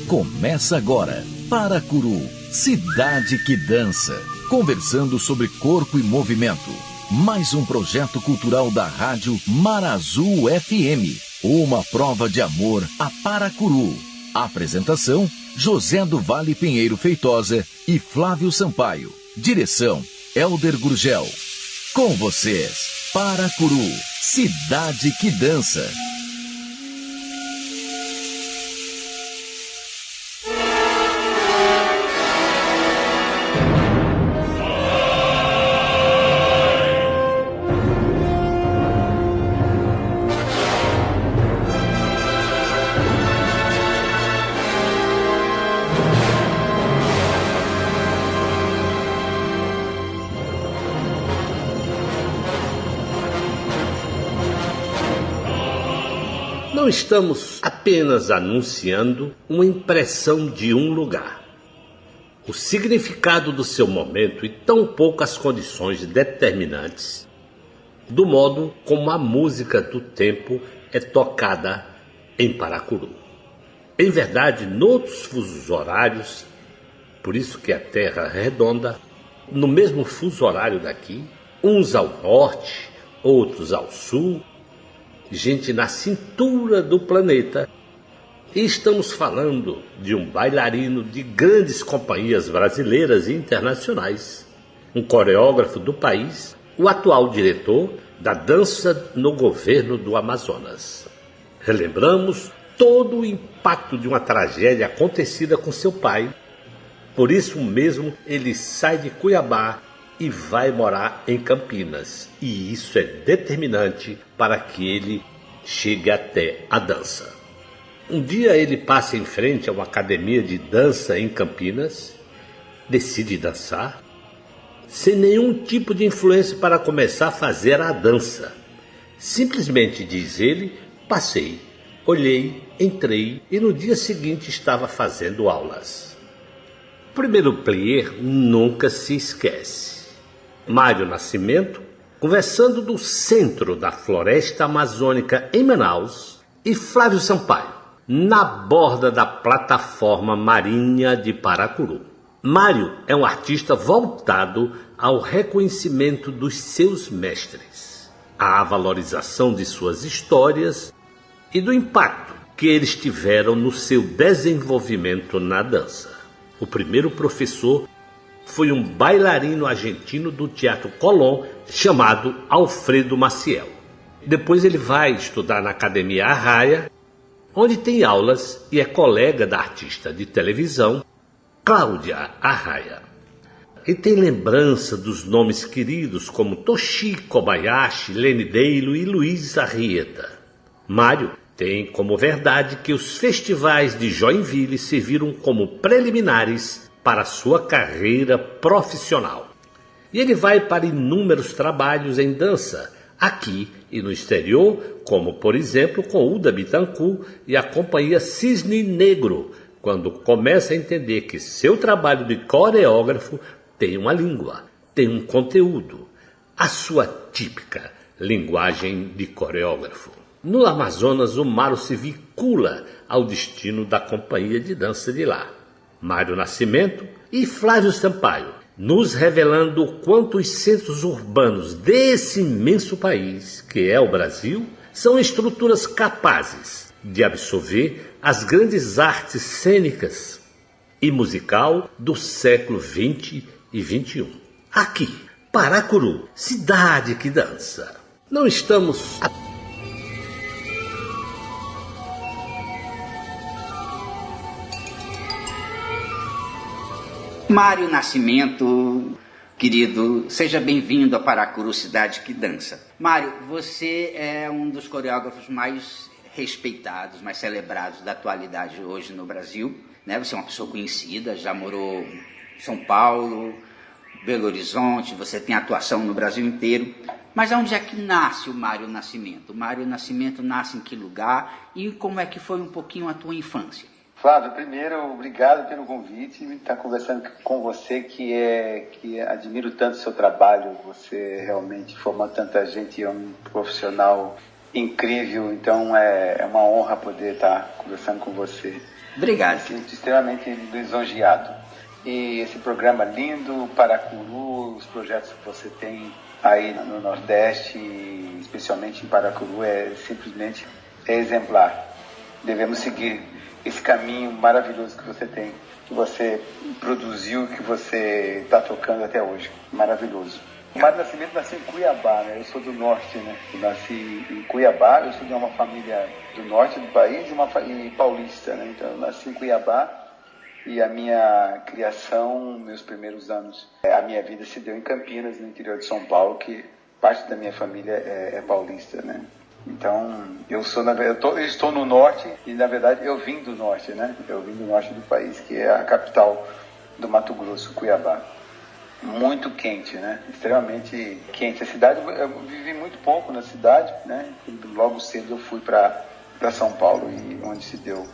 Começa agora, Paracuru, cidade que dança. Conversando sobre corpo e movimento. Mais um projeto cultural da rádio Marazul FM. Uma prova de amor a Paracuru. Apresentação, José do Vale Pinheiro Feitosa e Flávio Sampaio. Direção, Elder Gurgel. Com vocês, Paracuru, cidade que dança. Não estamos apenas anunciando uma impressão de um lugar. O significado do seu momento e tão poucas condições determinantes do modo como a música do tempo é tocada em Paracuru. Em verdade, noutros fusos horários, por isso que a Terra é redonda, no mesmo fuso horário daqui, uns ao norte, outros ao sul, gente na cintura do planeta. E estamos falando de um bailarino de grandes companhias brasileiras e internacionais, um coreógrafo do país, o atual diretor da dança no governo do Amazonas. Relembramos todo o impacto de uma tragédia acontecida com seu pai. Por isso mesmo ele sai de Cuiabá e vai morar em Campinas. E isso é determinante para que ele chegue até a dança. Um dia ele passa em frente a uma academia de dança em Campinas, decide dançar, sem nenhum tipo de influência para começar a fazer a dança. Simplesmente, diz ele, passei, olhei, entrei e no dia seguinte estava fazendo aulas. O primeiro player nunca se esquece. Mário Nascimento, conversando do centro da floresta amazônica em Manaus, e Flávio Sampaio, na borda da plataforma marinha de Paracuru. Mário é um artista voltado ao reconhecimento dos seus mestres, à valorização de suas histórias e do impacto que eles tiveram no seu desenvolvimento na dança. O primeiro professor foi um bailarino argentino do Teatro Colón chamado Alfredo Maciel. Depois ele vai estudar na Academia Arraia, onde tem aulas e é colega da artista de televisão Cláudia Arraia. E tem lembrança dos nomes queridos como Toshi Kobayashi, Lene Deilo e Luiz Arrieta. Mário tem como verdade que os festivais de Joinville serviram como preliminares para sua carreira profissional. E ele vai para inúmeros trabalhos em dança, aqui e no exterior, como por exemplo com Uda Bittencourt e a companhia Cisne Negro, quando começa a entender que seu trabalho de coreógrafo tem uma língua, tem um conteúdo, a sua típica linguagem de coreógrafo. No Amazonas, o Mário se vincula ao destino da companhia de dança de lá. Mário Nascimento e Flávio Sampaio, nos revelando o quanto os centros urbanos desse imenso país, que é o Brasil, são estruturas capazes de absorver as grandes artes cênicas e musical do século XX e XXI. Aqui, Paracuru, cidade que dança. Não estamos Mário Nascimento, querido, seja bem-vindo a Paracuru, cidade que dança. Mário, você é um dos coreógrafos mais respeitados, mais celebrados da atualidade hoje no Brasil, né? Você é uma pessoa conhecida, já morou em São Paulo, Belo Horizonte, você tem atuação no Brasil inteiro. Mas onde é que nasce o Mário Nascimento? O Mário Nascimento nasce em que lugar e como é que foi um pouquinho a tua infância? Flávio, primeiro, obrigado pelo convite, estar conversando com você, que admiro tanto o seu trabalho, você realmente forma tanta gente, é um profissional incrível, então é uma honra poder estar conversando com você. Obrigado. Me sinto extremamente lisonjeado. E esse programa lindo, Paracuru, os projetos que você tem aí no Nordeste, especialmente em Paracuru, simplesmente exemplar. Devemos seguir esse caminho maravilhoso que você tem, que você produziu, que você está tocando até hoje. Maravilhoso. O Mário Nascimento nasceu em Cuiabá, né? Eu sou do norte, né? Eu nasci em Cuiabá, eu sou de uma família do norte do país e paulista, né? Então eu nasci em Cuiabá e a minha criação, meus primeiros anos, a minha vida se deu em Campinas, no interior de São Paulo, que parte da minha família é paulista, né? Então, eu estou no norte e, na verdade, eu vim do norte, né? Eu vim do norte do país, que é a capital do Mato Grosso, Cuiabá. Muito quente, né? Extremamente quente. A cidade, eu vivi muito pouco na cidade, né? Logo cedo eu fui para São Paulo, e onde se deu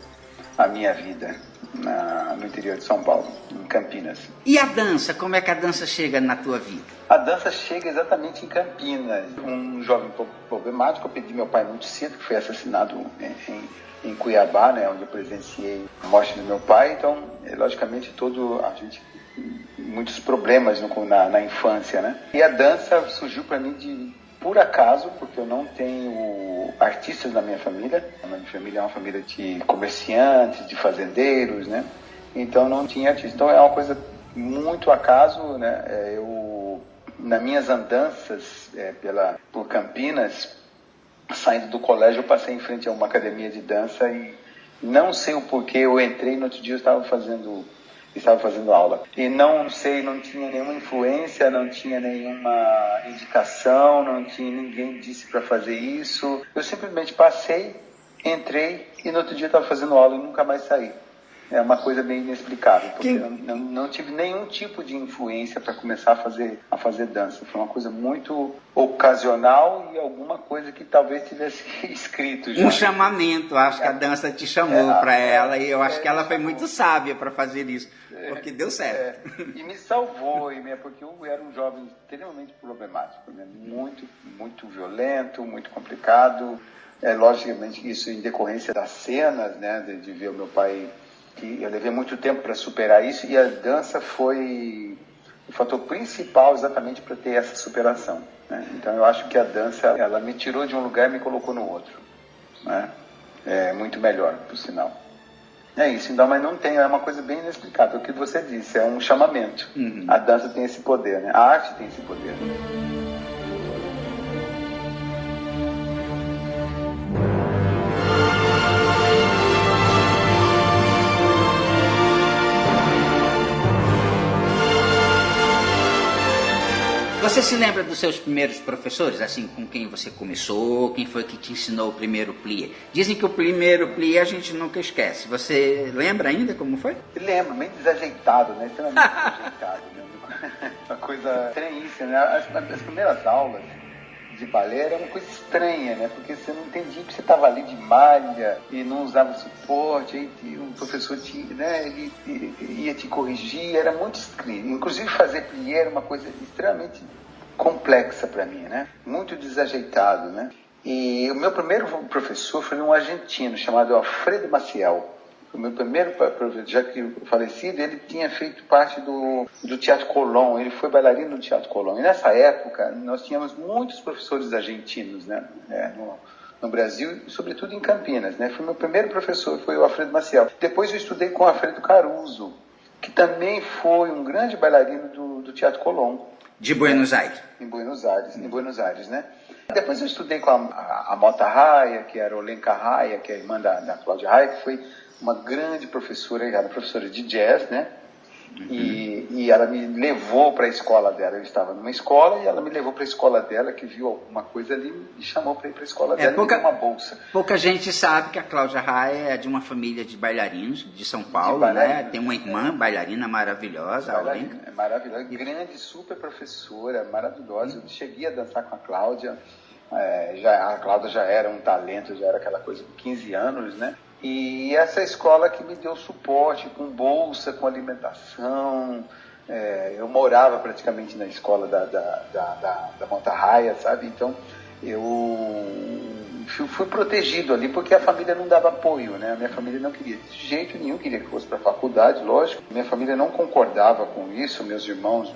a minha vida, no interior de São Paulo, em Campinas. E a dança? Como é que a dança chega na tua vida? A dança chega exatamente em Campinas. Um jovem problemático, eu perdi meu pai muito cedo, que foi assassinado em Cuiabá, né? Onde eu presenciei a morte do meu pai. Então, logicamente, muitos problemas na infância, né? E a dança surgiu para mim por acaso, porque eu não tenho artistas na minha família. A minha família é uma família de comerciantes, de fazendeiros, né? Então não tinha artista. Então é uma coisa muito acaso, né? Nas minhas andanças por Campinas, saindo do colégio, eu passei em frente a uma academia de dança e não sei o porquê, eu entrei, no outro dia eu estava fazendo aula. E não tinha nenhuma influência, não tinha nenhuma indicação, ninguém disse para fazer isso. Eu simplesmente passei, entrei e no outro dia eu estava fazendo aula e nunca mais saí. É uma coisa bem inexplicável, porque eu não tive nenhum tipo de influência para começar a fazer dança. Foi uma coisa muito ocasional e alguma coisa que talvez tivesse escrito já. Um chamamento, acho que a dança te chamou para ela, e eu acho que ela foi muito sábia para fazer isso, porque deu certo. E me salvou, porque eu era um jovem extremamente problemático, né? Muito, muito violento, muito complicado. Logicamente, isso em decorrência das cenas, né? De ver o meu pai... que eu levei muito tempo para superar isso, e a dança foi o fator principal exatamente para ter essa superação, né? Então eu acho que a dança, ela me tirou de um lugar e me colocou no outro, né? É muito melhor, por sinal. É isso, então, mas não tem, é uma coisa bem inexplicável. O que você disse, é um chamamento. Uhum. A dança tem esse poder, né? A arte tem esse poder. Você se lembra dos seus primeiros professores, assim, com quem você começou, quem foi que te ensinou o primeiro plié? Dizem que o primeiro plié a gente nunca esquece. Você lembra ainda como foi? Lembro, meio desajeitado, né? Extremamente desajeitado, né? Uma coisa estranhíssima, né? As primeiras aulas de balé era uma coisa estranha, né? Porque você não entendia que você estava ali de malha e não usava suporte, aí o professor ele ia te corrigir, era muito estranho. Inclusive fazer plié era uma coisa extremamente complexa para mim, né? Muito desajeitado, né? E o meu primeiro professor foi um argentino chamado Alfredo Maciel. O meu primeiro professor, já que falecido, ele tinha feito parte do Teatro Colón, ele foi bailarino do Teatro Colón. E nessa época, nós tínhamos muitos professores argentinos, né, no Brasil, sobretudo em Campinas, né. Foi meu primeiro professor, foi o Alfredo Maciel. Depois eu estudei com o Alfredo Caruso, que também foi um grande bailarino do Teatro Colón. De Buenos Aires. Em Buenos Aires, né. Depois eu estudei com a Mota Raia, que era Olenka Raia, que é a irmã da Cláudia Raia, que foi uma grande professora, ela era professora de jazz, né? Uhum. E ela me levou para a escola dela. Eu estava numa escola e ela me levou para a escola dela, que viu alguma coisa ali e chamou para ir para a escola dela e me deu uma bolsa. Pouca gente sabe que a Cláudia Raia é de uma família de bailarinos de São Paulo, né? Tem uma irmã bailarina maravilhosa. É maravilhosa, grande, super professora, maravilhosa. Eu cheguei a dançar com a Cláudia. A Cláudia já era um talento, já era aquela coisa com 15 anos, né? E essa escola que me deu suporte, com bolsa, com alimentação. Eu morava praticamente na escola da Monta Raia, sabe? Então, eu fui protegido ali porque a família não dava apoio, né? A minha família não queria, de jeito nenhum, queria que fosse para a faculdade, lógico. Minha família não concordava com isso, meus irmãos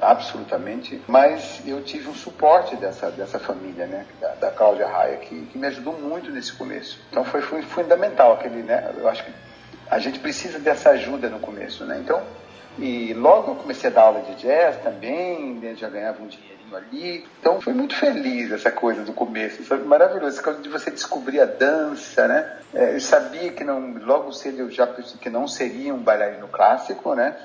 absolutamente, mas eu tive um suporte dessa família, né? Da Cláudia Raia, que me ajudou muito nesse começo. Então foi fundamental aquele, né? Eu acho que a gente precisa dessa ajuda no começo, né? Então, e logo eu comecei a dar aula de jazz também, né? Já ganhava um dinheirinho ali. Então foi muito feliz essa coisa do começo, sabe? Maravilhoso, essa coisa de você descobrir a dança, né? Eu sabia que logo cedo eu já percebi que não seria um bailarino clássico, né?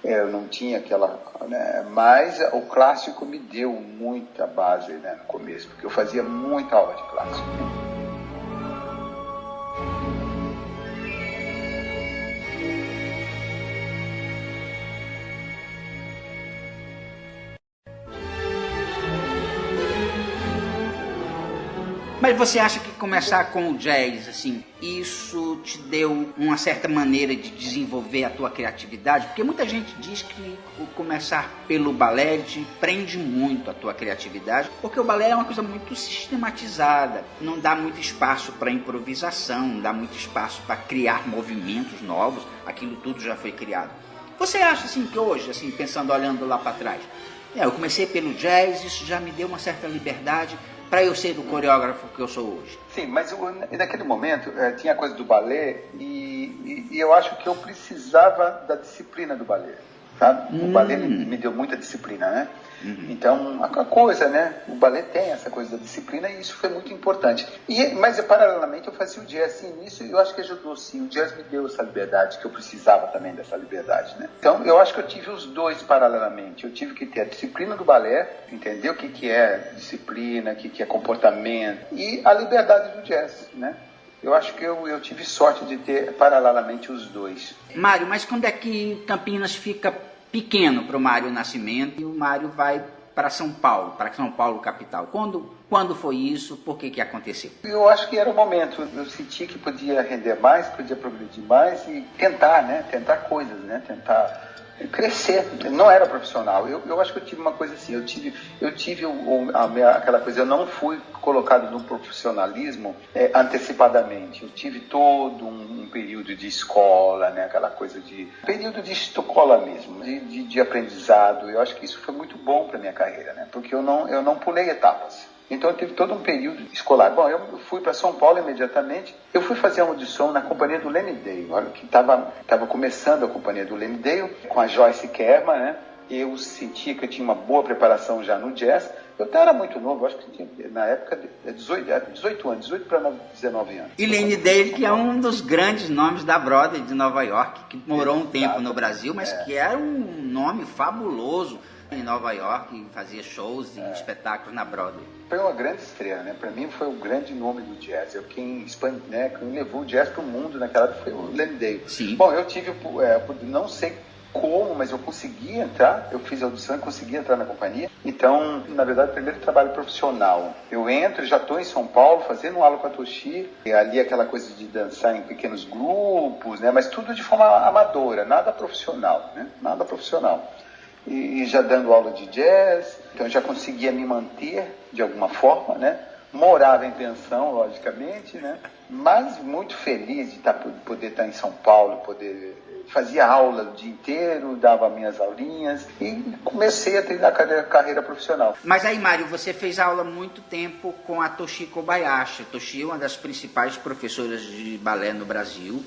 Eu não tinha aquela, né? Mas o clássico me deu muita base, né, no começo, porque eu fazia muita aula de clássico. Mas você acha que começar com o jazz, assim, isso te deu uma certa maneira de desenvolver a tua criatividade? Porque muita gente diz que o começar pelo balé te prende muito a tua criatividade, porque o balé é uma coisa muito sistematizada, não dá muito espaço para improvisação, não dá muito espaço para criar movimentos novos, aquilo tudo já foi criado. Você acha, assim, que hoje, assim, pensando, olhando lá para trás, eu comecei pelo jazz, isso já me deu uma certa liberdade para eu ser o coreógrafo que eu sou hoje? Sim, mas naquele momento tinha a coisa do balé e eu acho que eu precisava da disciplina do balé, sabe? O balé me deu muita disciplina, né? Então, a coisa, né? O balé tem essa coisa da disciplina e isso foi muito importante. Mas, paralelamente, eu fazia o jazz. Sim, isso eu acho que ajudou, sim. O jazz me deu essa liberdade, que eu precisava também dessa liberdade, né? Então, eu acho que eu tive os dois paralelamente. Eu tive que ter a disciplina do balé, entender o que é disciplina, o que é comportamento, e a liberdade do jazz, né? Eu acho que eu tive sorte de ter paralelamente os dois. Mário, mas quando é que Campinas fica pequeno para o Mário Nascimento e o Mário vai para São Paulo capital? Quando foi isso? Por que aconteceu? Eu acho que era o momento. Eu senti que podia render mais, podia progredir mais e tentar, né? Tentar coisas, né? Tentar crescer. Não era profissional. Eu acho que eu tive uma coisa assim. Eu tive aquela coisa. Eu não fui colocado no profissionalismo antecipadamente. Eu tive todo um período de escola, né? Aquela coisa de período de escola mesmo, de aprendizado. Eu acho que isso foi muito bom para minha carreira, né? Porque eu não pulei etapas. Então eu tive todo um período escolar. Bom, eu fui para São Paulo imediatamente. Eu fui fazer uma audição na companhia do Lenny Dale, olha, que estava começando a companhia do Lenny Dale, com a Joyce Kerman, né? Eu sentia que eu tinha uma boa preparação já no jazz. Eu até era muito novo, acho que tinha, na época, 18 anos, 18 para 19 anos. E Lenny Dale, que é um dos grandes nomes da Broadway de Nova York, que morou um tempo no Brasil, mas que era um nome fabuloso em Nova York, fazia shows e espetáculos na Broadway. Foi uma grande estrela, né? Para mim foi o grande nome do jazz. Quem levou o jazz para o mundo naquela época foi o Lenny Dale. Sim. Bom, eu tive, não sei como, mas eu consegui entrar, eu fiz a audição e consegui entrar na companhia. Então, na verdade, primeiro trabalho profissional. Eu entro, já estou em São Paulo, fazendo aula com a Toshi, e ali aquela coisa de dançar em pequenos grupos, né? Mas tudo de forma amadora, nada profissional, né? Nada profissional. E já dando aula de jazz, então eu já conseguia me manter de alguma forma, né? Morava em pensão, logicamente, né? Mas muito feliz de poder estar em São Paulo, fazia aula o dia inteiro, dava minhas aulinhas e comecei a treinar a carreira profissional. Mas aí, Mário, você fez aula há muito tempo com a Toshi Kobayashi. Toshi é uma das principais professoras de balé no Brasil,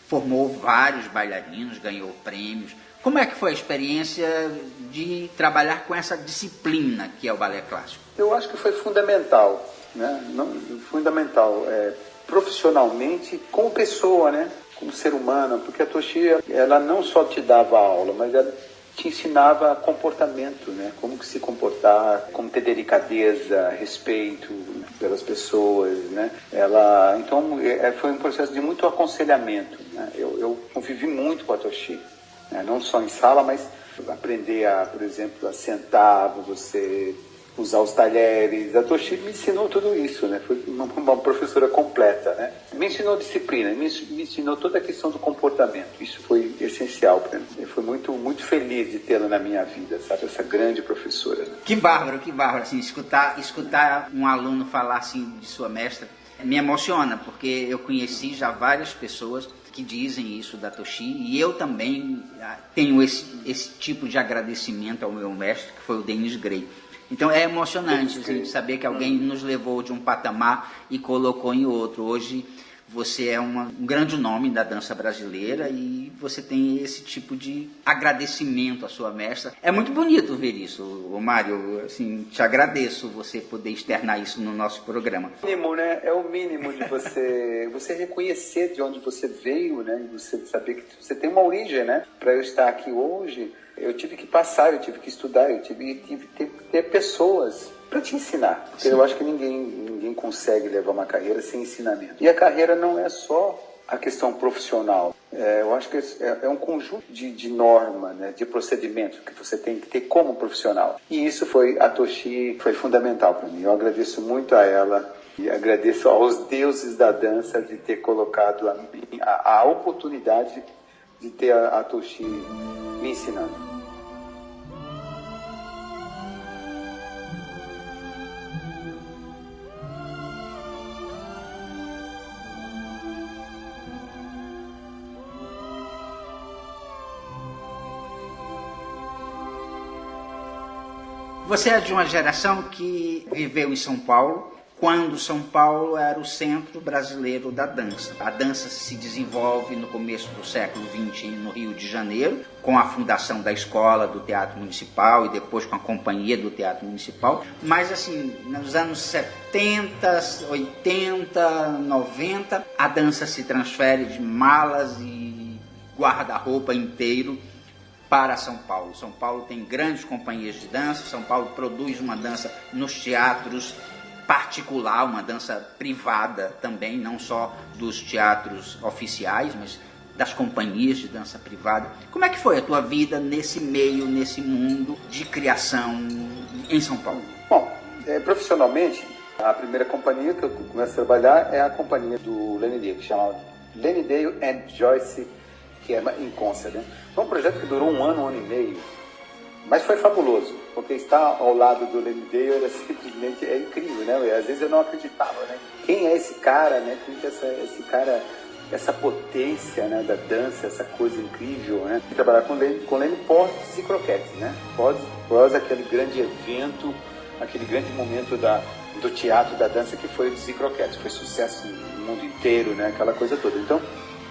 formou vários bailarinos, ganhou prêmios. Como é que foi a experiência de trabalhar com essa disciplina que é o balé clássico? Eu acho que foi fundamental, né? Fundamental, profissionalmente, como pessoa, né? Como ser humano, porque a Toshi, ela não só te dava aula, mas ela te ensinava comportamento, né? Como que se comportar, como ter delicadeza, respeito pelas pessoas, né? Então, foi um processo de muito aconselhamento, né? Eu convivi muito com a Toshi. Não só em sala, mas aprender por exemplo, a sentar, você usar os talheres. A Toshi me ensinou tudo isso, né? Foi uma professora completa, né? Me ensinou disciplina, me ensinou toda a questão do comportamento. Isso foi essencial para mim. Eu fui muito, muito feliz de tê-la na minha vida, sabe? Essa grande professora. Né? Que bárbaro, assim, escutar um aluno falar assim de sua mestra Me emociona, porque eu conheci já várias pessoas que dizem isso da Toshi, e eu também tenho esse tipo de agradecimento ao meu mestre, que foi o Denis Gray. Então é emocionante assim, saber que alguém nos levou de um patamar e colocou em outro. Hoje você é um grande nome da dança brasileira e você tem esse tipo de agradecimento à sua mestra. É muito bonito ver isso, Mário. Assim, te agradeço você poder externar isso no nosso programa. É o mínimo, né? É o mínimo de você reconhecer de onde você veio, né? E você saber que você tem uma origem, né? Para eu estar aqui hoje, eu tive que passar, eu tive que estudar, eu tive que ter pessoas para te ensinar. Porque eu acho que ninguém consegue levar uma carreira sem ensinamento. E a carreira não é só a questão profissional. Eu acho que é um conjunto de normas, né, de procedimentos que você tem que ter como profissional. E isso a Toshi foi fundamental para mim. Eu agradeço muito a ela e agradeço aos deuses da dança de ter colocado a oportunidade de ter a Toshi me ensinando. Você é de uma geração que viveu em São Paulo, quando São Paulo era o centro brasileiro da dança. A dança se desenvolve no começo do século XX no Rio de Janeiro, com a fundação da escola do Teatro Municipal e depois com a Companhia do Teatro Municipal. Mas assim, nos anos 70, 80, 90, a dança se transfere de malas e guarda-roupa inteiro para São Paulo. São Paulo tem grandes companhias de dança, São Paulo produz uma dança nos teatros particular, uma dança privada também, não só dos teatros oficiais, mas das companhias de dança privada. Como é que foi a tua vida nesse meio, nesse mundo de criação em São Paulo? Bom, profissionalmente, a primeira companhia que eu começo a trabalhar é a companhia do Lenny Dale, que chama Lenny Dale and Joyce, que é em concert, né? Foi um projeto que durou um ano e meio, mas foi fabuloso, porque estar ao lado do Lenny Dale era simplesmente incrível, né? Às vezes eu não acreditava, né? Quem é esse cara, né? Quem é esse cara, essa potência, né, da dança, essa coisa incrível, né? E trabalhar com Lenny pós e croquetes, né? Pós aquele grande evento, aquele grande momento do teatro da dança que foi o Dizzy Croquettes, foi sucesso no mundo inteiro, né? Aquela coisa toda. Então,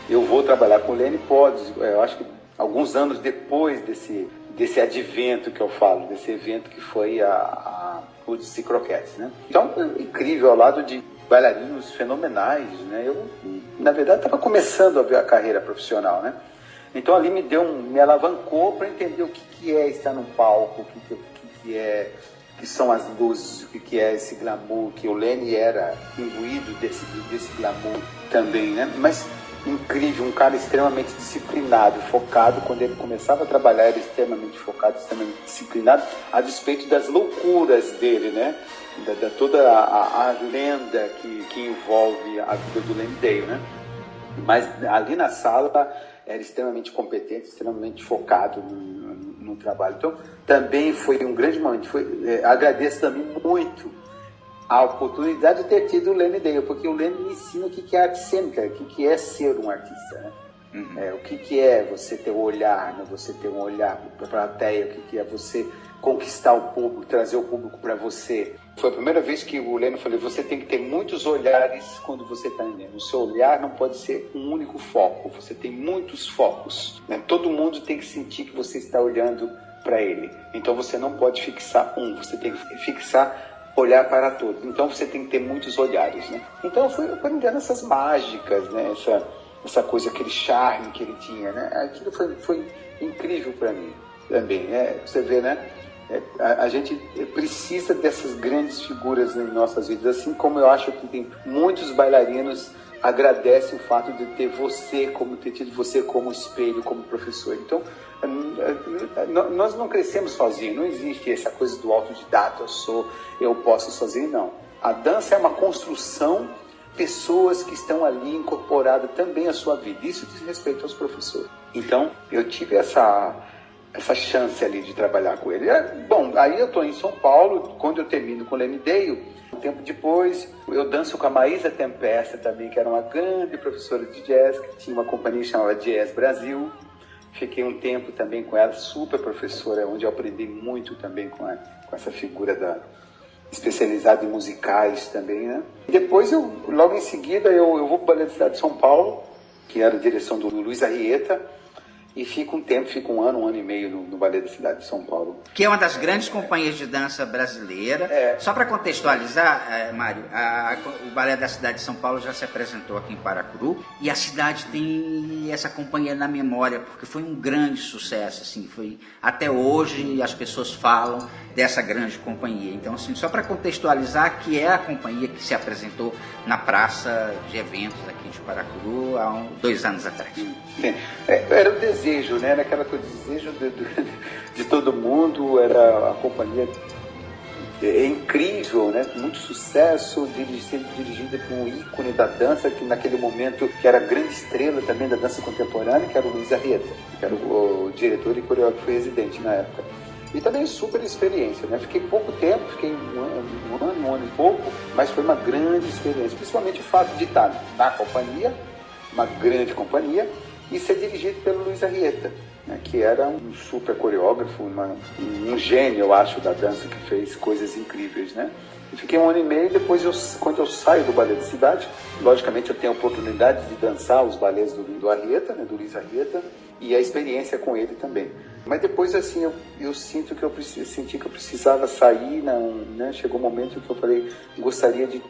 eu vou trabalhar com o Lenny Poddes, eu acho que alguns anos depois desse advento que eu falo, desse evento que foi o Dizzy Croquettes, né? Então, incrível, ao lado de bailarinos fenomenais, né? Eu, na verdade, estava começando a ver a carreira profissional, né? Então, ali me alavancou para entender o que é estar num palco, que são as luzes, o que é esse glamour, que o Lenny era imbuído desse glamour também, né? Mas incrível, um cara extremamente disciplinado, focado. Quando ele começava a trabalhar, era extremamente focado, extremamente disciplinado, a despeito das loucuras dele, né? Toda a lenda que envolve a vida do Lenny Dale, né? Mas ali na sala era extremamente competente, extremamente focado no trabalho. Então, também foi um grande momento. Agradeço também muito a oportunidade de ter tido o Lenny Dale, porque o Lenny me ensina o que é arte cênica, o que é ser um artista, né? Uhum. O que é você ter um olhar, né? Você ter um olhar para a plateia, o que é você conquistar o público, trazer o público para você. Foi a primeira vez que o Lenny falou, você tem que ter muitos olhares quando você está indo. O seu olhar não pode ser um único foco, você tem muitos focos, né? Todo mundo tem que sentir que você está olhando para ele. Então você não pode fixar você tem que olhar para todos. Então você tem que ter muitos olhares, né? Então eu fui aprendendo essas mágicas, né? Essa coisa, aquele charme que ele tinha, né? Aquilo foi incrível para mim também, né? Você vê, né? A gente precisa dessas grandes figuras em nossas vidas, assim como eu acho que tem muitos bailarinos agradecem o fato de ter tido você como espelho, como professor. Então, nós não crescemos sozinhos, não existe essa coisa do autodidata, eu posso sozinho, não. A dança é uma construção, pessoas que estão ali incorporadas também à sua vida. Isso diz respeito aos professores. Então, eu tive essa chance ali de trabalhar com ele. Bom, aí eu estou em São Paulo, quando eu termino com o Leme Dale, um tempo depois, eu danço com a Maísa Tempesta também, que era uma grande professora de jazz, que tinha uma companhia chamada Jazz Brasil. Fiquei um tempo também com ela, super professora, onde eu aprendi muito também com essa figura especializada em musicais também, né? Depois, logo em seguida, eu vou para a Balé da Cidade de São Paulo, que era a direção do Luiz Arrieta, e fico um ano e meio no Balé da Cidade de São Paulo. Que é uma das grandes companhias de dança brasileira. Só para contextualizar, Mário, o Balé da Cidade de São Paulo já se apresentou aqui em Paracuru, e a cidade tem essa companhia na memória, porque foi um grande sucesso, assim, até hoje as pessoas falam dessa grande companhia. Então, assim, só para contextualizar, que é a companhia que se apresentou na praça de eventos aqui de Paracuru há 2 anos atrás. Era o desejo, né? Era aquela coisa, o desejo de todo mundo, era a companhia incrível, né? Muito sucesso, sendo dirigida por um ícone da dança, que naquele momento que era a grande estrela também da dança contemporânea, que era o Luiz Arrieta, que era o diretor e coreógrafo residente na época. E também super experiência, né? Fiquei pouco tempo, fiquei um ano e pouco, mas foi uma grande experiência, principalmente o fato de estar na companhia, uma grande companhia, e ser dirigido pelo Luiz Arrieta, né? Que era um super coreógrafo, um gênio, eu acho, da dança, que fez coisas incríveis, né? E fiquei 1 ano e meio, depois quando eu saio do Balé da Cidade, logicamente eu tenho a oportunidade de dançar os balés do Arrieta, né? Do Luiz Arrieta, e a experiência com ele também. Mas depois, assim, eu senti que eu precisava sair, né? Chegou um momento que eu falei, gostaria de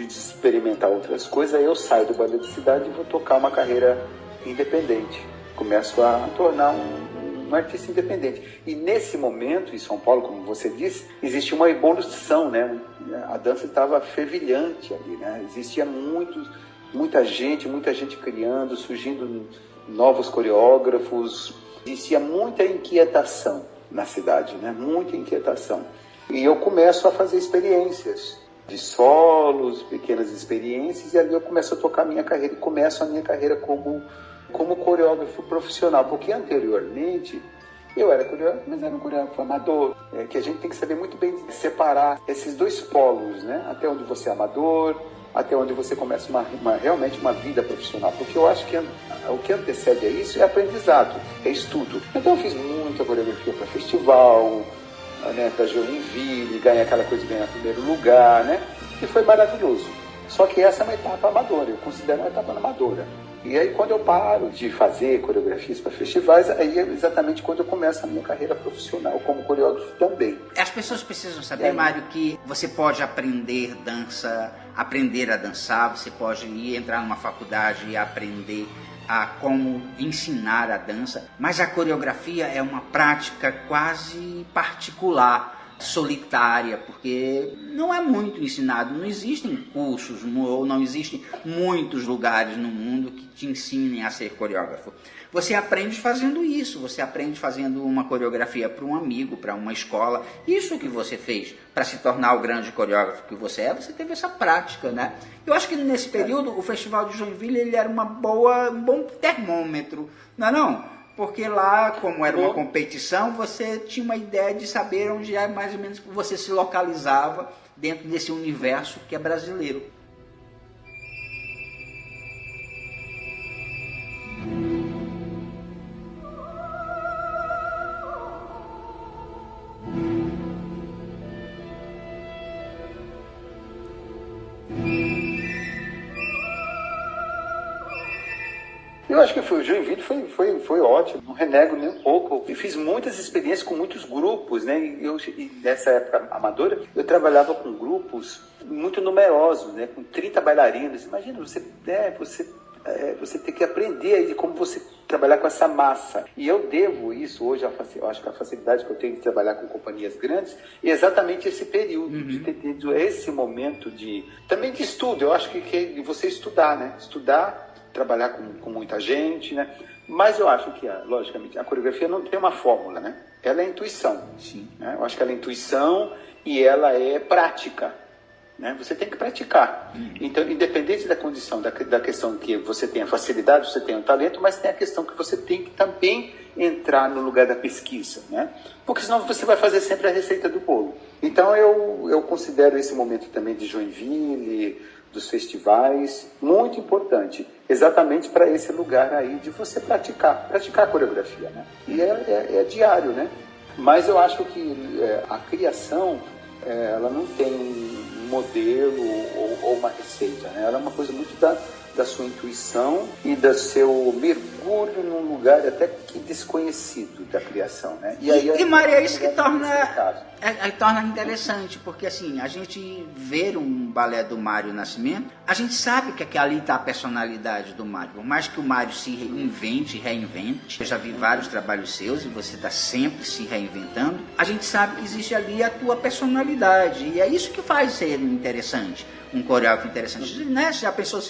experimentar outras coisas, aí eu saio do Balé da Cidade e vou tocar uma carreira independente. Começo a tornar um artista independente. E nesse momento, em São Paulo, como você disse, existia uma evolução, né? A dança estava fervilhante ali, né? Existia muita gente criando, surgindo novos coreógrafos. Existia muita inquietação na cidade, né? Muita inquietação. E eu começo a fazer experiências de solos, pequenas experiências, e ali eu começo a tocar a minha carreira, e começo a minha carreira como coreógrafo profissional, porque anteriormente eu era coreógrafo, mas era um coreógrafo amador, que a gente tem que saber muito bem separar esses dois polos, né? Até onde você é amador, até onde você começa realmente uma vida profissional, porque eu acho que o que antecede a isso é aprendizado, é estudo. Então eu fiz muita coreografia para festival, né, para Joinville, ganhar aquela coisa de ganhar primeiro lugar, né? E foi maravilhoso. Só que essa é uma etapa amadora, eu considero uma etapa amadora. E aí quando eu paro de fazer coreografias para festivais, aí é exatamente quando eu começo a minha carreira profissional como coreógrafo também. As pessoas precisam saber, Mário, que você pode aprender dança, aprender a dançar, você pode entrar numa faculdade e aprender a como ensinar a dança, mas a coreografia é uma prática quase particular, solitária, porque não é muito ensinado, não existem cursos ou não existem muitos lugares no mundo que te ensinem a ser coreógrafo. Você aprende fazendo isso, você aprende fazendo uma coreografia para um amigo, para uma escola. Isso que você fez para se tornar o grande coreógrafo que você é, você teve essa prática, né? Eu acho que nesse período o Festival de Joinville ele era um bom termômetro, não é não? Porque lá, como era uma competição, você tinha uma ideia de saber onde é mais ou menos que você se localizava dentro desse universo que é brasileiro. Eu acho que o Joinville foi ótimo, não renego nem um pouco. Eu fiz muitas experiências com muitos grupos, né? E nessa época amadora, eu trabalhava com grupos muito numerosos, né? Com 30 bailarinos. Imagina, você ter que aprender aí de como você trabalhar com essa massa. E eu devo isso hoje, eu acho que a facilidade que eu tenho de trabalhar com companhias grandes, é exatamente esse período, de ter tido esse momento também de estudo. Eu acho que você estudar, né? Estudar, trabalhar com muita gente, né? Mas eu acho que, logicamente, a coreografia não tem uma fórmula, né? Ela é intuição. Sim. Né? Eu acho que ela é intuição e ela é prática. né? Você tem que praticar. Então, independente da condição, da questão que você tenha facilidade, você tenha um talento, mas tem a questão que você tem que também entrar no lugar da pesquisa, né? Porque senão você vai fazer sempre a receita do bolo. Então, eu considero esse momento também de Joinville, dos festivais, muito importante, exatamente para esse lugar aí de você praticar a coreografia, né? E é diário, né? Mas eu acho que a criação, ela não tem um modelo ou uma receita, né? Ela é uma coisa muito da sua intuição e do seu mergulho num lugar até que desconhecido da criação, né? E Mário, é isso que torna interessante, porque assim, a gente ver um balé do Mário Nascimento, a gente sabe que ali está a personalidade do Mário, por mais que o Mário se reinvente, eu já vi vários trabalhos seus e você está sempre se reinventando, a gente sabe que existe ali a tua personalidade, e é isso que faz ser interessante, um coreógrafo interessante, né? Se a pessoa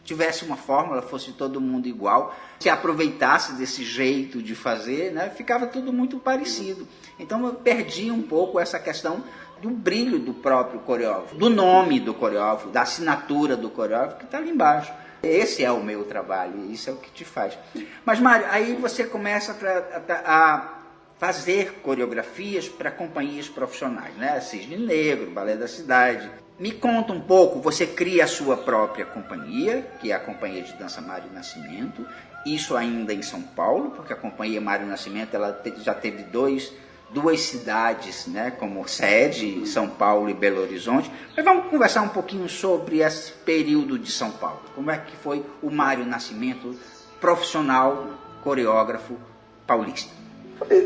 tivesse uma fórmula, fosse todo mundo igual, se aproveitasse desse jeito de fazer, né, ficava tudo muito parecido. Então eu perdi um pouco essa questão do brilho do próprio coreógrafo, do nome do coreógrafo, da assinatura do coreógrafo que está ali embaixo. Esse é o meu trabalho, isso é o que te faz. Mas Mário, aí você começa a fazer coreografias para companhias profissionais, né? Cisne Negro, Balé da Cidade. Me conta um pouco, você cria a sua própria companhia, que é a Companhia de Dança Mário Nascimento, isso ainda em São Paulo, porque a Companhia Mário Nascimento ela já teve duas cidades, né, como sede, São Paulo e Belo Horizonte. Mas vamos conversar um pouquinho sobre esse período de São Paulo. Como é que foi o Mário Nascimento, profissional, coreógrafo paulista?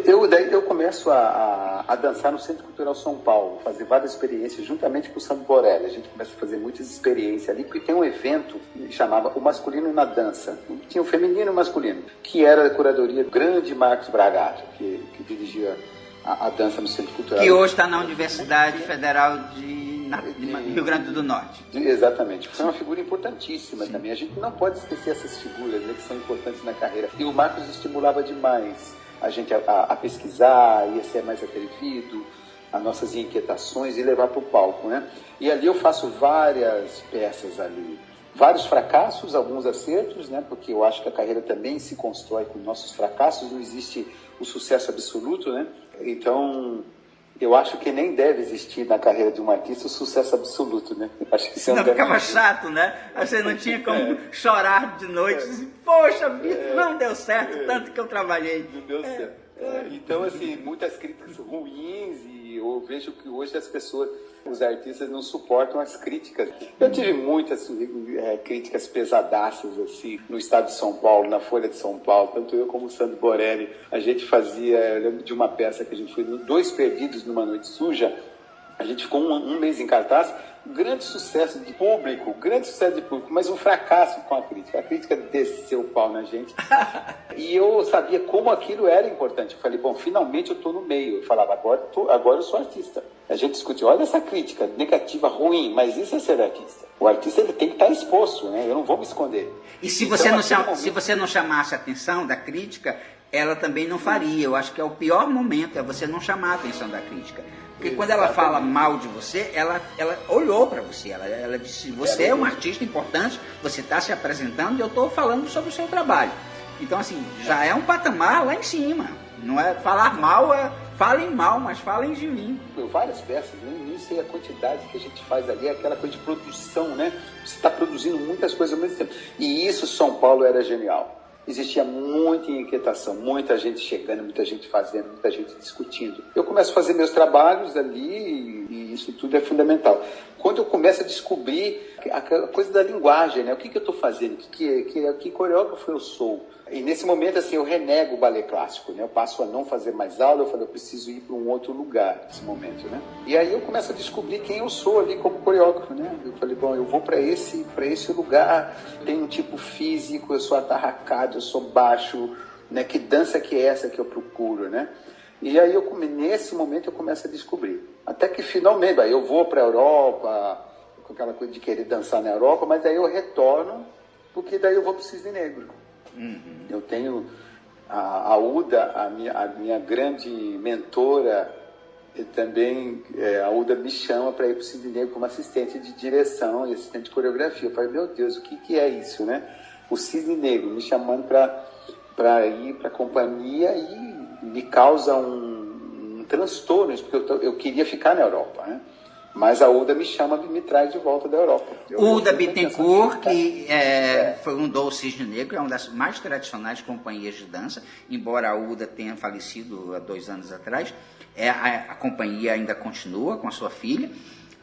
Eu começo a dançar no Centro Cultural São Paulo, fazer várias experiências juntamente com o Sandro Borelli. A gente começa a fazer muitas experiências ali, porque tem um evento que chamava O Masculino na Dança. Tinha o feminino e o masculino, que era a curadoria do grande Marcos Bragato, que dirigia a dança no Centro Cultural. Que hoje está na Universidade Federal de Rio Grande do Norte. Exatamente. Foi uma figura importantíssima. Sim. Também. A gente não pode esquecer essas figuras, né, que são importantes na carreira. E o Marcos estimulava demais a gente a pesquisar, ia ser mais atrevido, as nossas inquietações e levar para o palco, né? E ali eu faço várias peças ali, vários fracassos, alguns acertos, né? Porque eu acho que a carreira também se constrói com nossos fracassos, não existe o sucesso absoluto, né? Então, eu acho que nem deve existir na carreira de um artista o sucesso absoluto, né? Acho que senão ficava chato, né? Você não tinha como chorar de noite. Poxa vida, não deu certo, tanto que eu trabalhei. Não deu certo. Então, assim, muitas críticas ruins e eu vejo que hoje as pessoas, os artistas não suportam as críticas. Eu tive muitas críticas pesadaças, assim, no estado de São Paulo, na Folha de São Paulo, tanto eu como o Sandro Borelli. A gente fazia, eu lembro de uma peça que a gente fez, Dois Perdidos numa Noite Suja. A gente ficou um mês em cartaz, grande sucesso de público, mas um fracasso com a crítica. A crítica desceu o pau na gente. E eu sabia como aquilo era importante. Eu falei, bom, finalmente eu estou no meio. Eu falava, agora eu sou artista. A gente discutiu, olha essa crítica negativa, ruim, mas isso é ser artista. O artista ele tem que estar exposto, né? Eu não vou me esconder. E se você não chamasse a atenção da crítica, ela também não faria. Eu acho que é o pior momento, é você não chamar a atenção da crítica. Porque quando ela fala mal de você, ela olhou para você, ela disse, você é um artista importante, você está se apresentando e eu estou falando sobre o seu trabalho. Então, assim, já é um patamar lá em cima. Não é falar mal, falem mal, mas falem de mim. Várias peças, nem sei a quantidade que a gente faz ali, aquela coisa de produção, né? Você está produzindo muitas coisas ao mesmo tempo. E isso, São Paulo era genial. Existia muita inquietação, muita gente chegando, muita gente fazendo, muita gente discutindo. Eu começo a fazer meus trabalhos ali e isso tudo é fundamental. Quando eu começo a descobrir a coisa da linguagem, né? O que eu estou fazendo, que coreógrafo eu sou. E nesse momento, assim, eu renego o balé clássico, né? Eu passo a não fazer mais aula, eu falo, eu preciso ir para um outro lugar nesse momento, né? E aí eu começo a descobrir quem eu sou ali como coreógrafo, né? Eu falei, bom, eu vou para esse lugar, tem um tipo físico, eu sou atarracado, eu sou baixo, né? Que dança que é essa que eu procuro, né? E aí nesse momento eu começo a descobrir. Até que finalmente, aí eu vou para a Europa, com aquela coisa de querer dançar na Europa, mas aí eu retorno, porque daí eu vou para o Cisne Negro. Uhum. Eu tenho a Uda, a minha grande mentora também a UDA me chama para ir para o Cisne Negro como assistente de direção e assistente de coreografia. Eu falei, meu Deus, o que é isso, né? O Cisne Negro me chamando para ir para a companhia e me causa um transtorno, porque eu queria ficar na Europa, né? Mas a UDA me chama e me traz de volta da Europa. UDA Bittencourt, que fundou o Cisne Negro, é uma das mais tradicionais companhias de dança, embora a UDA tenha falecido há 2 anos atrás, a companhia ainda continua com a sua filha,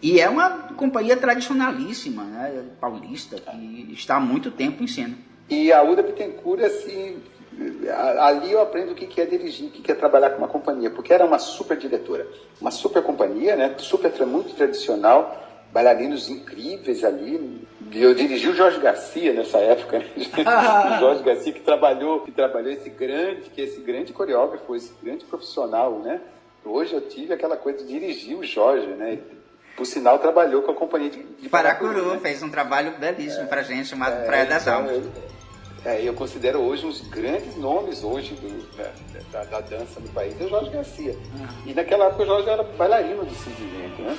e é uma companhia tradicionalíssima, né, paulista, que está há muito tempo em cena. E a UDA Bittencourt, assim, ali eu aprendo o que é dirigir, o que é trabalhar com uma companhia, porque era uma super diretora, uma super companhia, né, muito tradicional, bailarinos incríveis ali. Eu dirigi o Jorge Garcia nessa época, né? O Jorge Garcia que trabalhou esse grande coreógrafo, esse grande profissional, né? Hoje eu tive aquela coisa de dirigir o Jorge, né? Por sinal, trabalhou com a companhia de Paracuru, né? Fez um trabalho belíssimo pra gente, chamado Praia das Almas. Eu considero hoje uns grandes nomes hoje da dança no país, é o Jorge Garcia. E naquela época o Jorge era bailarino do Cisne Negro, né?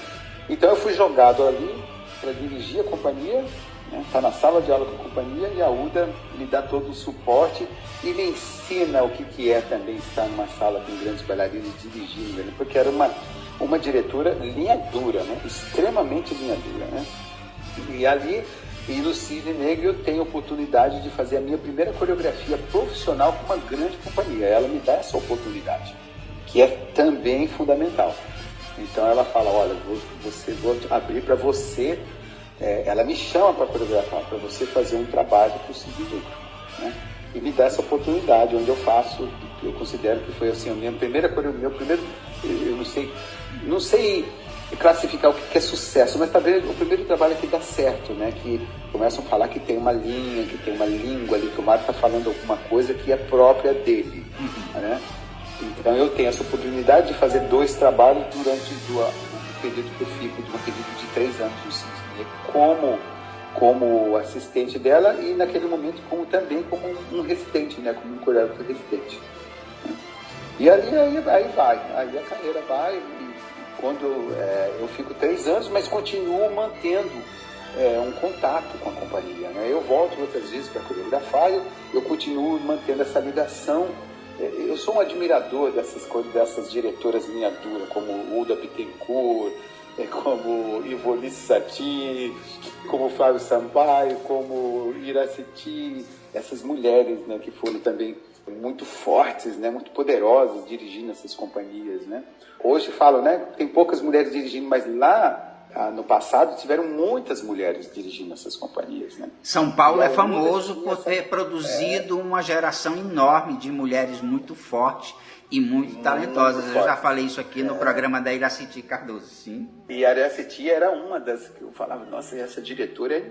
Então eu fui jogado ali para dirigir a companhia, né? Tá na sala de aula com a companhia, e a UDA me dá todo o suporte e me ensina o que é também estar numa sala com grandes bailarinos dirigindo, né? Porque era uma diretora linha dura, né? Extremamente linha dura, né? E ali, e no Cisne Negro, eu tenho a oportunidade de fazer a minha primeira coreografia profissional com uma grande companhia. Ela me dá essa oportunidade, que é também fundamental. Então ela fala, olha, vou abrir para você, ela me chama para coreografar, para você fazer um trabalho para o Cisne Negro, né? E me dá essa oportunidade, onde eu faço, eu considero que foi assim, meu primeiro, eu não sei classificar o que é sucesso, mas talvez o primeiro trabalho que dá certo, né? Que começam a falar que tem uma linha, que tem uma língua ali, que o Mário está falando alguma coisa que é própria dele, né? Então eu tenho essa oportunidade de fazer 2 trabalhos durante o período que eu fico, um período de 3 anos no Cisne Negro, como assistente dela, e naquele momento também como um residente, né? Como um coreógrafo residente. E aí a carreira vai, e quando eu fico 3 anos, mas continuo mantendo um contato com a companhia, né? Eu volto outras vezes para coreografar, eu continuo mantendo essa ligação. Eu sou um admirador dessas diretoras linha dura, como Uda Bittencourt, como Ivone Sati, como Flávio Sampaio, como Iraciti, essas mulheres, né, que foram também muito fortes, né, muito poderosas dirigindo essas companhias, né. Hoje falam, né, tem poucas mulheres dirigindo, mas lá no passado tiveram muitas mulheres dirigindo essas companhias, né. São Paulo é famoso por ter produzido uma geração enorme de mulheres muito fortes e muito talentosas. Eu já falei isso aqui no programa da Iraciti Cardoso, sim. E a Iraciti era uma das que eu falava, nossa, essa diretora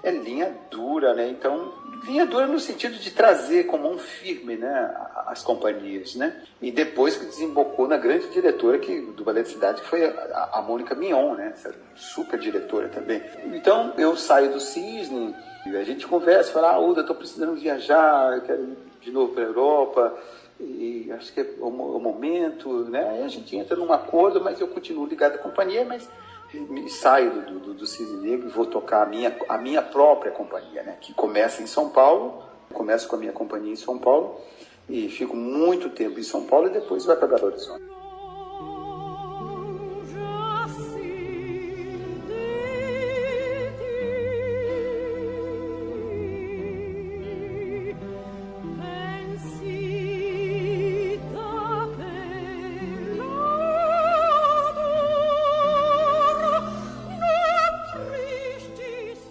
é linha dura, né? Então, linha dura no sentido de trazer como um firme, né, as companhias, né? E depois que desembocou na grande diretora do Ballet da Cidade, que foi a Mônica Mignon, né? Essa super diretora também. Então, eu saio do Cisne, a gente conversa, fala, Uda, estou precisando viajar, eu quero ir de novo para a Europa, e acho que é o momento, né? Aí a gente entra num acordo, mas eu continuo ligado à companhia, mas saio do Cisne Negro e vou tocar a minha própria companhia, né? Que começa em São Paulo, começo com a minha companhia em São Paulo e fico muito tempo em São Paulo e depois vai para Belo Horizonte.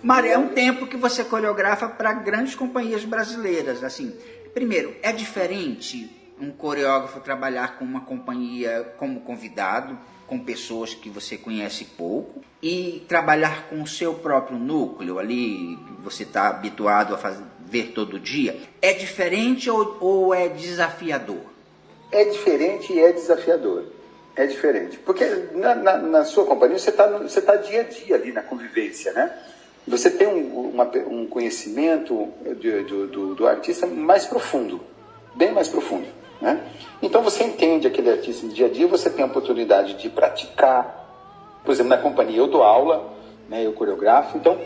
Mário, é um tempo que você coreografa para grandes companhias brasileiras. Assim, primeiro, é diferente um coreógrafo trabalhar com uma companhia como convidado, com pessoas que você conhece pouco, e trabalhar com o seu próprio núcleo ali, que você está habituado a ver todo dia. É diferente ou é desafiador? É diferente e é desafiador. É diferente. Porque na sua companhia você tá dia a dia ali na convivência, né? Você tem um conhecimento do artista mais profundo, bem mais profundo. né? Então você entende aquele artista no dia a dia, você tem a oportunidade de praticar. Por exemplo, na companhia eu dou aula, né, eu coreografo, então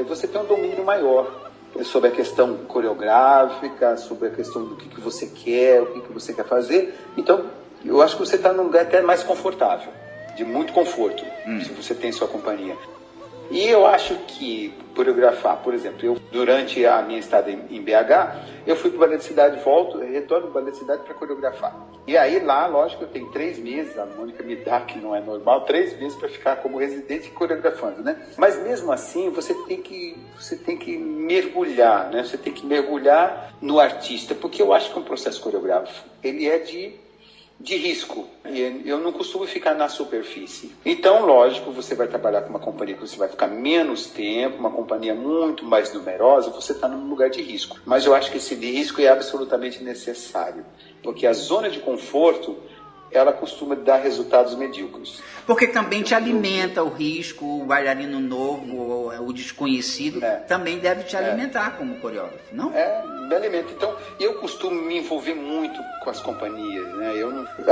você tem um domínio maior sobre a questão coreográfica, sobre a questão do que você quer, o que você quer fazer. Então, eu acho que você está num lugar até mais confortável, de muito conforto, se você tem sua companhia. E eu acho que coreografar, por exemplo, durante a minha estada em BH, eu fui para o Ballet de Cidade, retorno do Ballet de Cidade para coreografar. E aí lá, lógico, eu tenho 3 meses, a Mônica me dá, que não é normal, 3 meses para ficar como residente coreografando, né? Mas mesmo assim, você tem que mergulhar, né? Você tem que mergulhar no artista, porque eu acho que um processo coreográfico, ele é de risco, e eu não costumo ficar na superfície. Então, lógico, você vai trabalhar com uma companhia que você vai ficar menos tempo, uma companhia muito mais numerosa, você está num lugar de risco. Mas eu acho que esse risco é absolutamente necessário, porque a zona de conforto, ela costuma dar resultados medíocres. Porque também te alimenta o risco, o bailarino novo, o desconhecido, também deve te alimentar como coreógrafo, não? Me alimenta. Então, eu costumo me envolver muito com as companhias, né?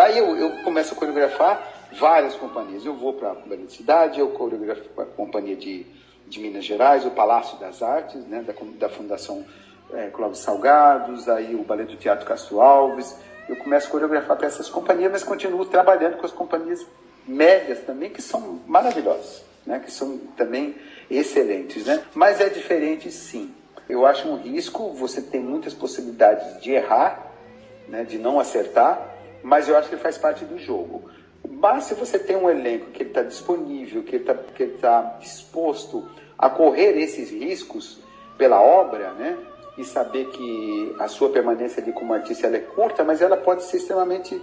Aí eu começo a coreografar várias companhias. Eu vou para a Ballet de Cidade, eu coreografo a companhia de Minas Gerais, o Palácio das Artes, né? da Fundação Clóvis Salgados, aí o Ballet do Teatro Castro Alves. Eu começo a coreografar para essas companhias, mas continuo trabalhando com as companhias médias também, que são maravilhosas, né? Que são também excelentes, né? Mas é diferente, sim. Eu acho um risco, você tem muitas possibilidades de errar, né? De não acertar, mas eu acho que faz parte do jogo. Mas se você tem um elenco que está disponível, que ele tá disposto a correr esses riscos pela obra, né? E saber que a sua permanência ali como artista ela é curta, mas ela pode ser extremamente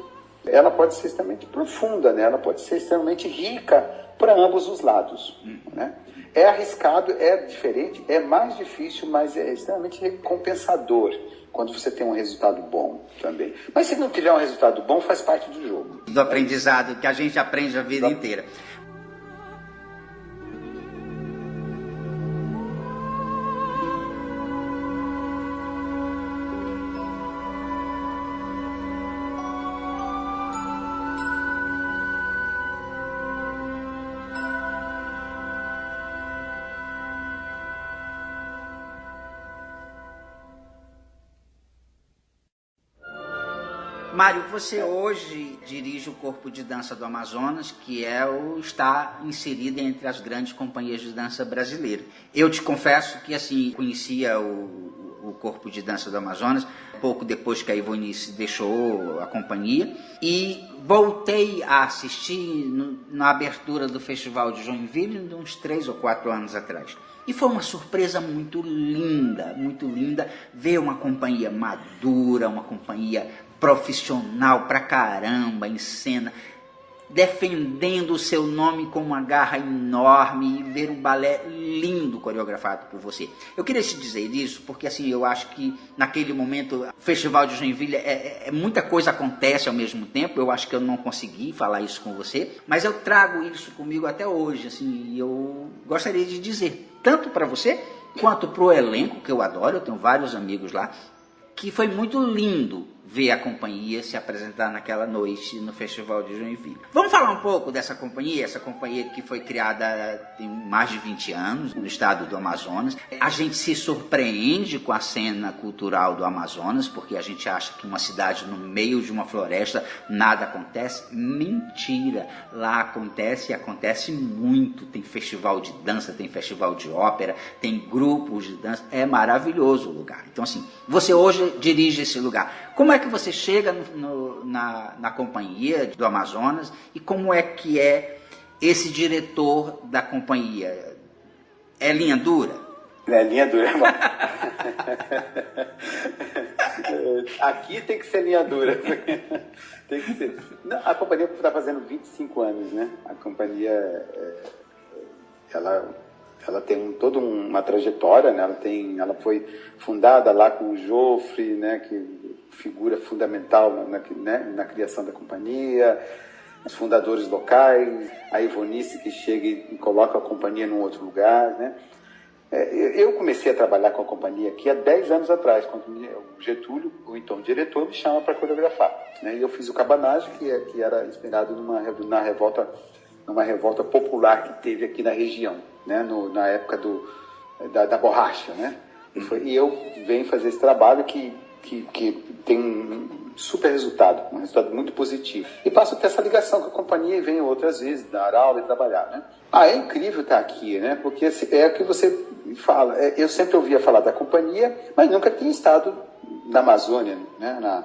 profunda, né? Ela pode ser extremamente rica para ambos os lados, né? É arriscado, é diferente, é mais difícil, mas é extremamente recompensador quando você tem um resultado bom também. Mas se não tiver um resultado bom, faz parte do jogo. Do aprendizado que a gente aprende a vida inteira. Mário, você hoje dirige o Corpo de Dança do Amazonas, que está inserido entre as grandes companhias de dança brasileiras. Eu te confesso que assim conhecia o Corpo de Dança do Amazonas pouco depois que a Ivonice deixou a companhia e voltei a assistir na abertura do Festival de Joinville uns 3 ou 4 anos atrás. E foi uma surpresa muito linda ver uma companhia madura, uma companhia profissional pra caramba em cena, defendendo o seu nome com uma garra enorme e ver um balé lindo coreografado por você. Eu queria te dizer isso porque assim, eu acho que naquele momento o Festival de Joinville muita coisa acontece ao mesmo tempo. Eu acho que eu não consegui falar isso com você, mas eu trago isso comigo até hoje, assim, e eu gostaria de dizer tanto para você quanto para o elenco, que eu adoro, eu tenho vários amigos lá, que foi muito lindo ver a companhia se apresentar naquela noite no Festival de Joinville. Vamos falar um pouco dessa companhia, essa companhia que foi criada tem mais de 20 anos no estado do Amazonas. A gente se surpreende com a cena cultural do Amazonas, porque a gente acha que uma cidade no meio de uma floresta nada acontece. Mentira! Lá acontece e acontece muito. Tem festival de dança, tem festival de ópera, tem grupos de dança. É maravilhoso o lugar. Então assim, você hoje dirige esse lugar. Como é que você chega na companhia do Amazonas e como é que é esse diretor da companhia? É linha dura? É linha dura, irmão. Aqui tem que ser linha dura. Tem que ser. Não, a companhia está fazendo 25 anos, né? A companhia, ela tem toda uma trajetória, né? Ela foi fundada lá com o Jofre, né? Que figura fundamental na criação da companhia, os fundadores locais, a Ivonice que chega e coloca a companhia num outro lugar, né? Eu comecei a trabalhar com a companhia aqui há 10 anos atrás, quando o Getúlio, o então diretor, me chama para coreografar. Né? E eu fiz o Cabanagem, que era inspirado numa revolta popular que teve aqui na região, né? Na época da borracha. Né? E eu venho fazer esse trabalho que tem um super resultado, um resultado muito positivo. E passo a ter essa ligação com a companhia e venho outras vezes dar aula e trabalhar. Né? É incrível estar aqui, né? Porque é o que você fala. Eu sempre ouvia falar da companhia, mas nunca tinha estado na Amazônia, né?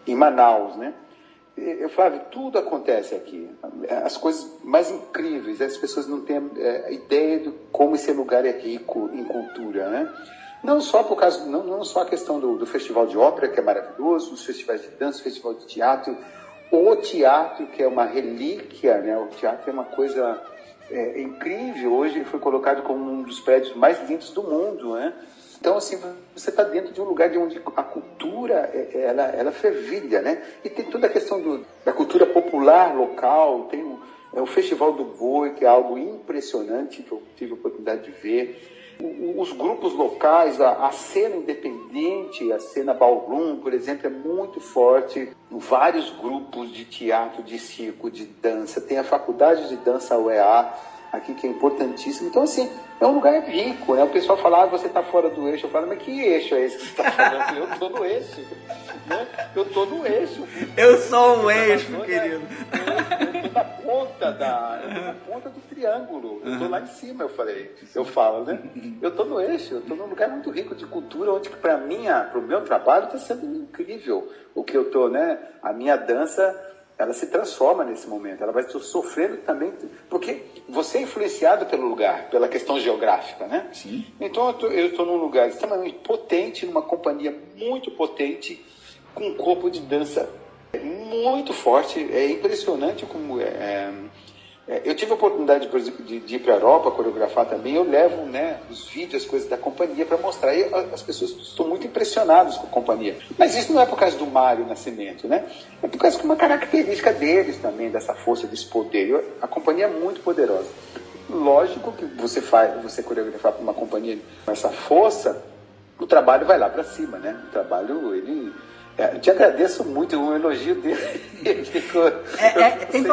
Em Manaus. Né? Eu falava, tudo acontece aqui. As coisas mais incríveis, as pessoas não têm ideia de como esse lugar é rico em cultura, né? Não só a questão do Festival de Ópera, que é maravilhoso, os festivais de dança, o Festival de Teatro, o teatro, que é uma relíquia, né? O teatro é uma coisa incrível. Hoje foi colocado como um dos prédios mais lindos do mundo, né? Então, assim, você está dentro de um lugar onde a cultura, ela fervilha, né? E tem toda a questão da cultura popular local, tem o Festival do Boi, que é algo impressionante, que eu tive a oportunidade de ver. Os grupos locais, a cena independente, a cena ballroom, por exemplo, é muito forte. Vários grupos de teatro, de circo, de dança. Tem a Faculdade de Dança UEA, aqui, que é importantíssimo. Então, assim, é um lugar rico, né? O pessoal fala, você está fora do eixo. Eu falo, mas que eixo é esse que você está falando? Eu estou no eixo. Né? Eu estou no eixo. Eu sou o eixo, querido. Eu estou na ponta do triângulo. Eu estou lá em cima, eu falo, né? Eu estou no eixo, eu estou num lugar muito rico de cultura, onde para o meu trabalho está sendo incrível. O que eu estou, né? A minha dança, ela se transforma nesse momento, ela vai sofrendo também, porque você é influenciado pelo lugar, pela questão geográfica, né? Sim. Então eu estou num lugar extremamente potente, numa companhia muito potente, com um corpo de dança muito forte. É impressionante como eu tive a oportunidade, por exemplo, de ir para a Europa coreografar também. Eu levo, né, os vídeos, as coisas da companhia para mostrar. E as pessoas estão muito impressionadas com a companhia. Mas isso não é por causa do Mário Nascimento, né? É por causa de uma característica deles também, dessa força, desse poder. A companhia é muito poderosa. Lógico que você coreografar para uma companhia com essa força, o trabalho vai lá para cima, né? O trabalho, ele... Eu te agradeço muito, um elogio dele. Tem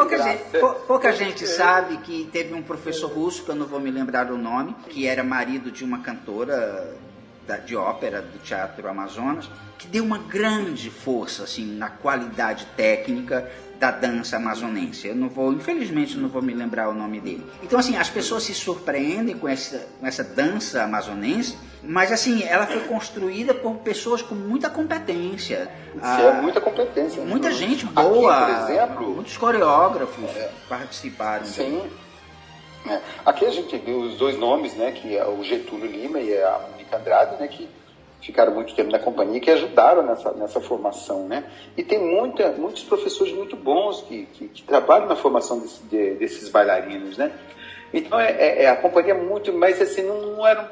pouca gente sabe que teve um professor russo, que eu não vou me lembrar o nome, que era marido de uma cantora de ópera do Teatro Amazonas, que deu uma grande força assim, na qualidade técnica da dança amazonense. Infelizmente não vou me lembrar o nome dele. Então, assim, as pessoas se surpreendem com essa dança amazonense, mas, assim, ela foi construída por pessoas com muita competência. Muita competência. Muita gente boa. Aqui, por exemplo, muitos coreógrafos participaram. Sim. Aqui a gente viu os dois nomes, né, que é o Getúlio Lima e a Mônica Andrade, né, que ficaram muito tempo na companhia, que ajudaram nessa formação, né? E tem muitos professores muito bons que trabalham na formação desses bailarinos, né? Então a companhia muito, mas assim,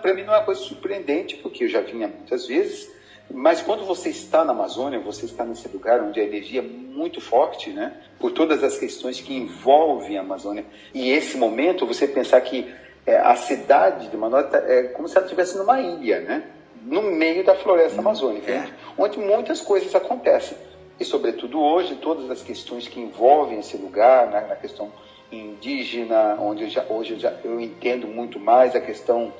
para mim não é uma coisa surpreendente, porque eu já vinha muitas vezes, mas quando você está na Amazônia, você está nesse lugar onde a energia é muito forte, né? Por todas as questões que envolvem a Amazônia. E esse momento, você pensar que a cidade de Manaus é como se ela estivesse numa ilha, né? No meio da floresta amazônica, onde muitas coisas acontecem. E, sobretudo, hoje, todas as questões que envolvem esse lugar, né, na questão indígena, onde eu entendo muito mais a questão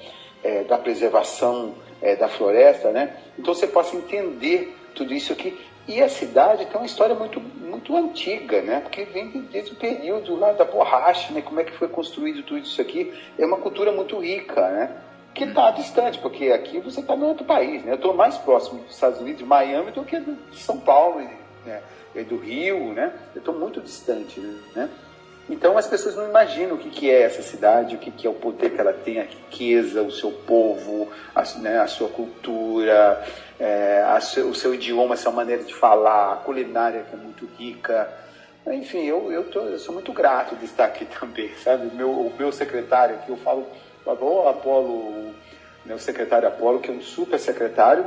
da preservação da floresta, né? Então, você possa entender tudo isso aqui. E a cidade tem uma história muito, muito antiga, né? Porque vem desde o período lá da borracha, né? Como é que foi construído tudo isso aqui. É uma cultura muito rica, né? Que está distante, porque aqui você está em outro país, né? Eu estou mais próximo dos Estados Unidos, de Miami, do que de São Paulo, né? E do Rio, né? Eu estou muito distante, né? Então as pessoas não imaginam o que é essa cidade, o que é o poder que ela tem, a riqueza, o seu povo, a sua cultura, o seu idioma, a sua maneira de falar, a culinária que é muito rica. Enfim, eu sou muito grato de estar aqui também, sabe? O meu secretário aqui, eu falo, o Apolo, meu secretário Apolo, que é um super secretário,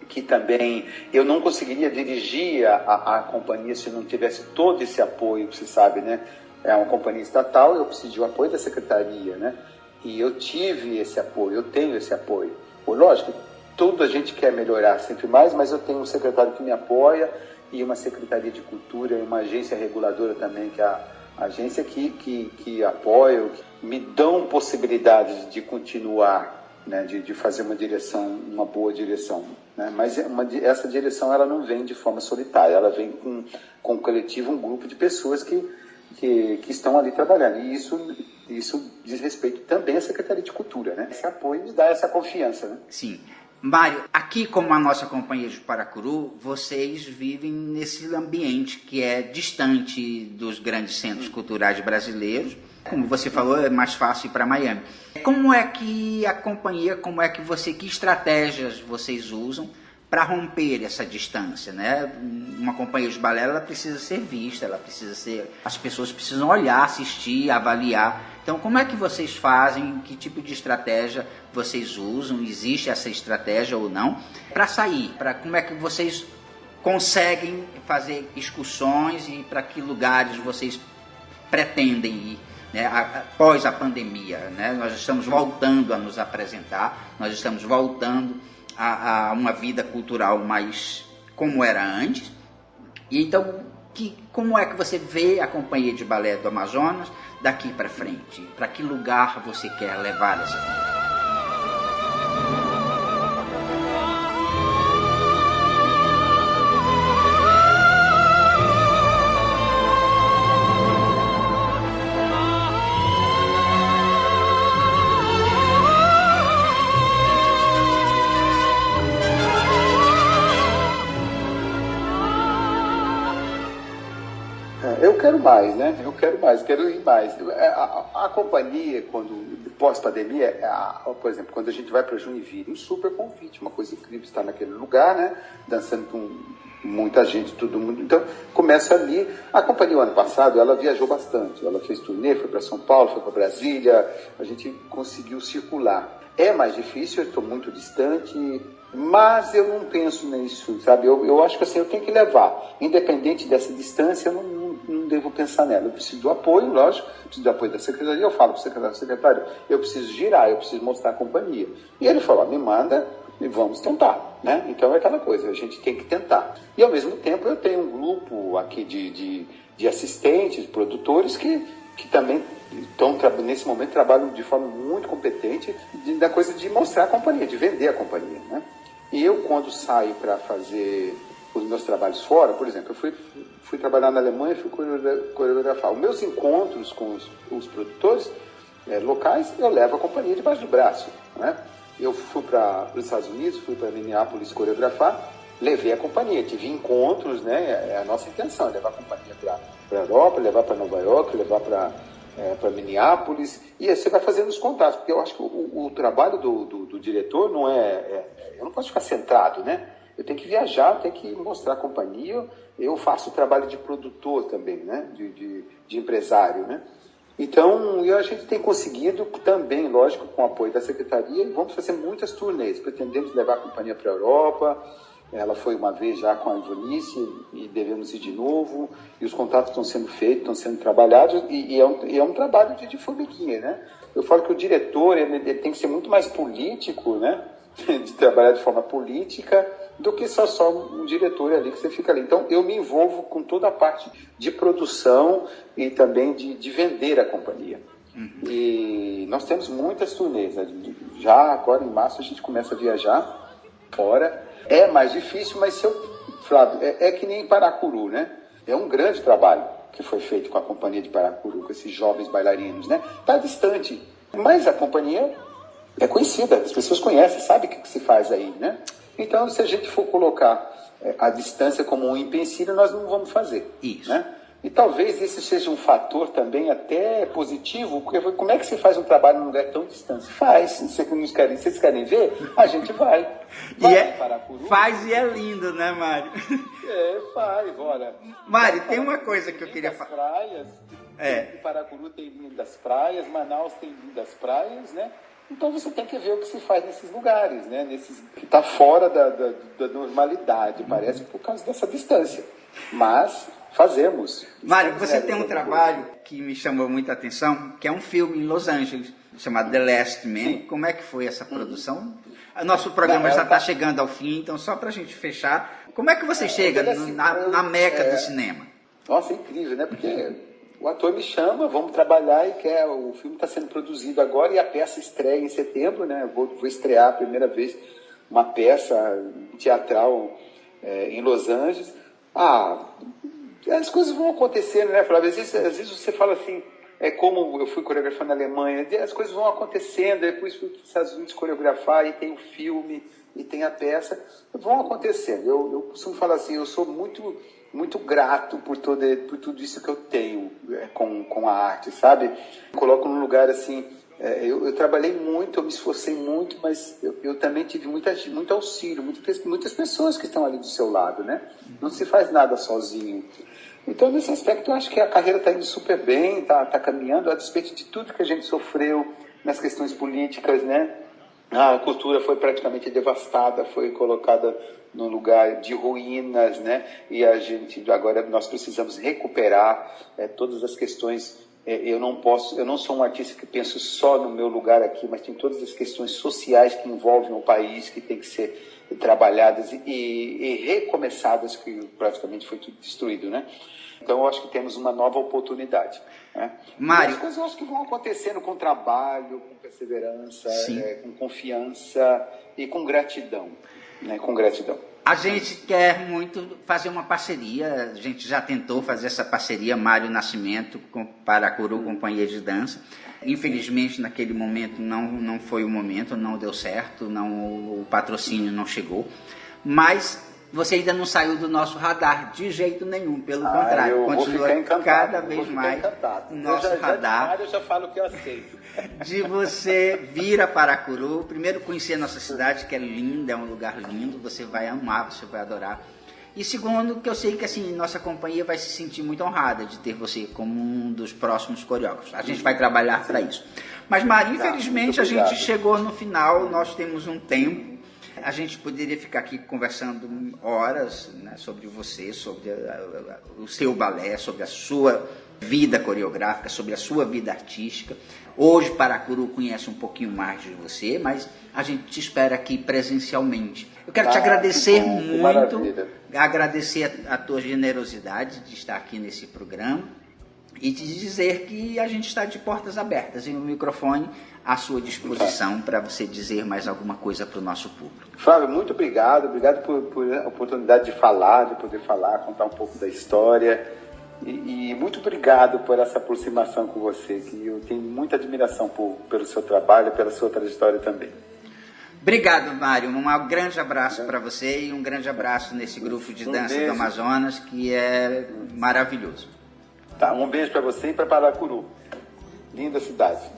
que também eu não conseguiria dirigir a companhia se não tivesse todo esse apoio, você sabe, né? É uma companhia estatal, eu preciso do apoio da secretaria, né? E eu tive esse apoio, eu tenho esse apoio. Lógico, tudo a gente quer melhorar sempre mais, mas eu tenho um secretário que me apoia e uma secretaria de cultura e uma agência reguladora também, que é a agência que apoia, que me dão possibilidades de continuar, né, de fazer uma boa direção. Né? Mas essa direção ela não vem de forma solitária, ela vem com um coletivo, um grupo de pessoas que estão ali trabalhando. E isso diz respeito também à Secretaria de Cultura, né? Esse apoio me dá essa confiança, né? Sim. Mário, aqui como a nossa companhia de Paracuru, vocês vivem nesse ambiente que é distante dos grandes centros culturais brasileiros. Como você falou, é mais fácil ir para Miami. Como é que a companhia, que estratégias vocês usam para romper essa distância, né? Uma companhia de balé, ela precisa ser vista, as pessoas precisam olhar, assistir, avaliar. Então, como é que vocês fazem? Que tipo de estratégia vocês usam? Existe essa estratégia ou não? Para sair, como é que vocês conseguem fazer excursões e para que lugares vocês pretendem ir, né, após a pandemia, né? Nós estamos voltando a nos apresentar, nós estamos voltando a uma vida cultural mais como era antes. E então, como é que você vê a Companhia de Balé do Amazonas daqui para frente? Para que lugar você quer levar essa companhia? Eu quero mais, né? Quero ir mais. A companhia, quando pós-pandemia, por exemplo, quando a gente vai para Joinville, um super convite, uma coisa incrível estar naquele lugar, né? Dançando com muita gente, todo mundo. Então, começa ali. A companhia, o ano passado, ela viajou bastante. Ela fez turnê, foi para São Paulo, foi para Brasília. A gente conseguiu circular. É mais difícil, eu estou muito distante, mas eu não penso nisso, sabe? Eu acho que assim, eu tenho que levar. Independente dessa distância, eu não devo pensar nela. Eu preciso do apoio, lógico, preciso do apoio da secretaria. Eu falo para o secretário, eu preciso girar, eu preciso mostrar a companhia. E ele falou, me manda e vamos tentar, né? Então é aquela coisa, a gente tem que tentar. E ao mesmo tempo eu tenho um grupo aqui de assistentes, de produtores que também estão, nesse momento, trabalham de forma muito competente da coisa de mostrar a companhia, de vender a companhia, né? E eu, quando saio para fazer os meus trabalhos fora, por exemplo, eu fui trabalhar na Alemanha e fui coreografar. Os meus encontros com os produtores locais, eu levo a companhia debaixo do braço, né? Eu fui para os Estados Unidos, fui para Minneapolis coreografar, levei a companhia, tive encontros, né? É a nossa intenção, é levar a companhia para a Europa, levar para Nova York, levar para Minneapolis, e aí você vai fazendo os contatos, porque eu acho que o trabalho do diretor não eu não posso ficar centrado, né? Eu tenho que viajar, eu tenho que mostrar a companhia, eu faço o trabalho de produtor também, né? De empresário, né? Então, a gente tem conseguido também, lógico, com o apoio da secretaria, e vamos fazer muitas turnês, pretendemos levar a companhia para a Europa. Ela foi uma vez já com a Ivonice e devemos ir de novo, e os contatos estão sendo feitos, estão sendo trabalhados, e é um trabalho de formiguinha, né? Eu falo que o diretor ele tem que ser muito mais político, né? De trabalhar de forma política, do que só um diretor ali que você fica ali. Então, eu me envolvo com toda a parte de produção e também de vender a companhia. E nós temos muitas turnês, né? Já agora em março a gente começa a viajar fora. É mais difícil, mas Flávio, é que nem Paracuru, né? É um grande trabalho que foi feito com a companhia de Paracuru, com esses jovens bailarinos, né? Está distante, mas a companhia é conhecida, as pessoas conhecem, sabem o que se faz aí, né? Então, se a gente for colocar a distância como um empecilho, nós não vamos fazer. Isso. Né? E talvez esse seja um fator também até positivo, porque como é que se faz um trabalho num lugar tão distante? Faz, se vocês querem ver, a gente vai. Faz e é lindo, né, Mário? Faz, bora. Mário, tem uma coisa que eu queria falar. Praias, Paracuru tem lindas praias, Manaus tem lindas praias, né? Então você tem que ver o que se faz nesses lugares, né? Que está fora da normalidade, parece, por causa dessa distância. Mas Fazemos. Mário, você tem um trabalho que me chamou muita atenção, que é um filme em Los Angeles, chamado The Last Man. Sim. Como é que foi essa produção? Nosso programa já está chegando ao fim, então só para a gente fechar, como é que você chega na meca do cinema? Nossa, é incrível, né? Porque o ator me chama, vamos trabalhar e o filme está sendo produzido agora e a peça estreia em setembro, né? Vou estrear a primeira vez uma peça teatral em Los Angeles. As coisas vão acontecendo, né, Flávio? Às vezes você fala assim, como eu fui coreografar na Alemanha, as coisas vão acontecendo, depois fui para os Estados Unidos coreografar, e tem o filme, e tem a peça, vão acontecendo. Eu costumo falar assim, eu sou muito, muito grato por tudo isso que eu tenho com a arte, sabe? Coloco num lugar assim, eu trabalhei muito, eu me esforcei muito, mas eu também tive muito auxílio, muitas pessoas que estão ali do seu lado, né? Não se faz nada sozinho. Então, nesse aspecto, eu acho que a carreira está indo super bem, está caminhando, a despeito de tudo que a gente sofreu nas questões políticas, né? A cultura foi praticamente devastada, foi colocada num lugar de ruínas, né? E agora nós precisamos recuperar todas as questões. Eu não sou um artista que penso só no meu lugar aqui, mas tem todas as questões sociais que envolvem o país, que tem que ser trabalhadas e recomeçadas, que praticamente foi tudo destruído, né? Então, eu acho que temos uma nova oportunidade. Né? Mário, as coisas eu acho que vão acontecendo com trabalho, com perseverança, com confiança e com gratidão. Né? Com gratidão. A gente quer muito fazer uma parceria, a gente já tentou fazer essa parceria, Mário Nascimento com Paracuru Companhia de Dança. Infelizmente, naquele momento não foi o momento, não deu certo, o patrocínio não chegou. Mas você ainda não saiu do nosso radar de jeito nenhum, pelo contrário, continua cada vez mais no nosso radar. Eu já falo que eu aceito. De você vir a Paracuru, primeiro conhecer a nossa cidade, que é linda, é um lugar lindo, você vai amar, você vai adorar. E segundo, que eu sei que assim, nossa companhia vai se sentir muito honrada de ter você como um dos próximos coreógrafos. A gente vai trabalhar para isso. Mas, Mário, infelizmente a gente chegou no final, nós temos um tempo. A gente poderia ficar aqui conversando horas, né, sobre você, sobre o seu balé, sobre a sua vida coreográfica, sobre a sua vida artística. Hoje, Paracuru conhece um pouquinho mais de você, mas a gente te espera aqui presencialmente. Eu quero te agradecer muito, agradecer a tua generosidade de estar aqui nesse programa e te dizer que a gente está de portas abertas e o microfone à sua disposição para você dizer mais alguma coisa para o nosso público. Flávio, muito obrigado por a oportunidade de poder falar, contar um pouco da história e muito obrigado por essa aproximação com você, que eu tenho muita admiração pelo seu trabalho, pela sua trajetória também. Obrigado, Mário. Um grande abraço para você e um grande abraço nesse grupo de dança do Amazonas, que é maravilhoso. Tá, um beijo para você e para Paracuru. Linda cidade.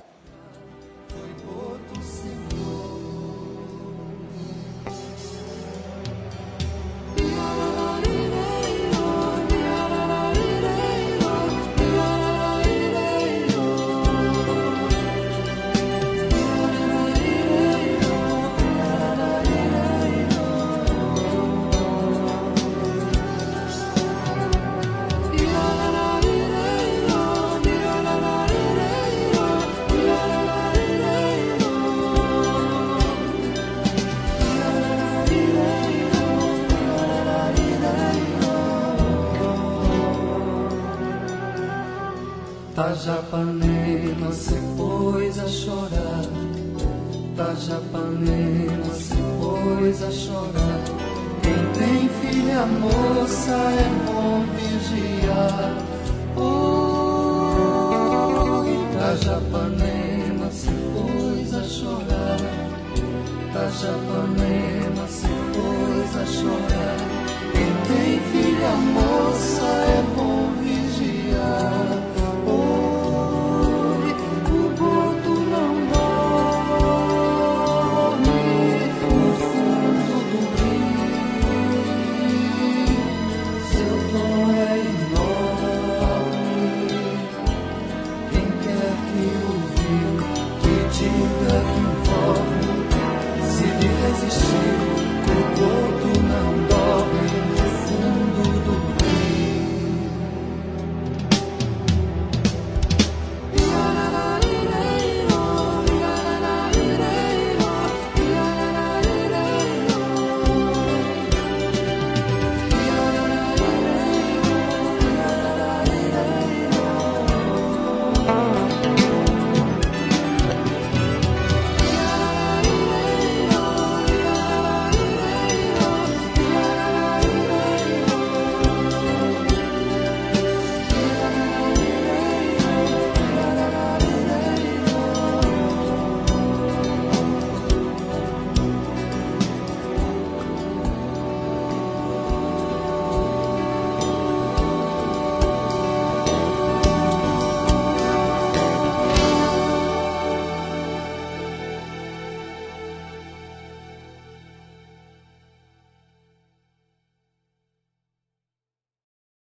Tajapanema se pôs a chorar, Tajapanema se pôs a chorar. Quem tem filha moça é bom vigiar. Tajapanema se pôs a chorar, Tajapanema